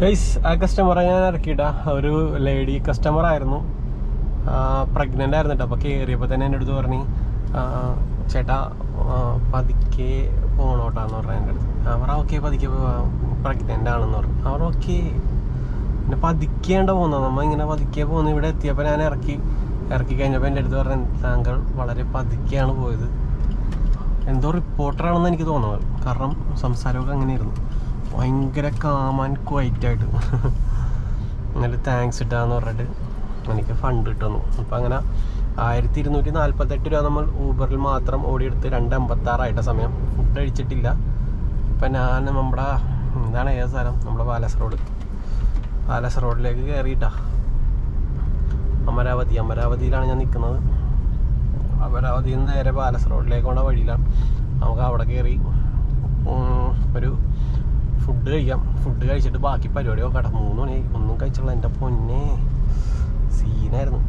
Guys, ആ കസ്റ്റമറെ ഞാൻ ഇറക്കിയിട്ടാ. ഒരു ലേഡി കസ്റ്റമർ ആയിരുന്നു, പ്രഗ്നൻ്റ് ആയിരുന്നു കേട്ടോ. അപ്പോൾ കയറിയപ്പോൾ തന്നെ എൻ്റെ അടുത്ത് പറഞ്ഞു, ചേട്ടാ പതുക്കെ പോകണോട്ടാന്ന് പറഞ്ഞു എൻ്റെ അടുത്ത്. അവർ ഓക്കെ പതുക്കെ പ്രഗ്നൻ്റ് ആണെന്ന് പറഞ്ഞു. അവർ ഓക്കെ പിന്നെ പതുക്കേണ്ട പോകുന്നത്, നമ്മൾ ഇങ്ങനെ പതുക്കെ പോകുന്നു. ഇവിടെ എത്തിയപ്പോൾ ഞാൻ ഇറക്കി കഴിഞ്ഞപ്പോൾ എൻ്റെ അടുത്ത് പറഞ്ഞു, താങ്കൾ വളരെ പതുക്കെയാണ് പോയത്. എന്തോ റിപ്പോർട്ടറാണെന്ന് എനിക്ക് തോന്നുന്നത്, കാരണം സംസാരമൊക്കെ അങ്ങനെയായിരുന്നു, ഭയങ്കര കാം ആൻഡ് ക്വൈറ്റായിട്ട്. എന്നിട്ട് താങ്ക്സ് ഇട്ടാന്ന് പറഞ്ഞിട്ട് എനിക്ക് ഫണ്ട് കിട്ടുന്നു. അപ്പം അങ്ങനെ 1248 രൂപ നമ്മൾ ഊബറിൽ മാത്രം ഓടിയെടുത്ത് 2:56 സമയം. ഫുഡ് കഴിച്ചിട്ടില്ല. ഇപ്പം ഞാൻ നമ്മുടെ എന്താണ് ഏത് സ്ഥലം, നമ്മുടെ പാലസ് റോഡിലേക്ക് കയറിയിട്ടാ. അമരാവതിയിലാണ് ഞാൻ നിൽക്കുന്നത്. അമരാവതിയിൽ നിന്ന് നേരെ പാലസ് റോഡിലേക്ക് കൊണ്ട വഴിയിലാണ്. നമുക്ക് അവിടെ കയറി ഒരു ഫുഡ് കഴിക്കാം. ഫുഡ് കഴിച്ചിട്ട് ബാക്കി പരിപാടി നോക്കാം. 3 മണി ഒന്നും കഴിച്ചുള്ള എൻ്റെ പൊന്നെ സീനായിരുന്നു.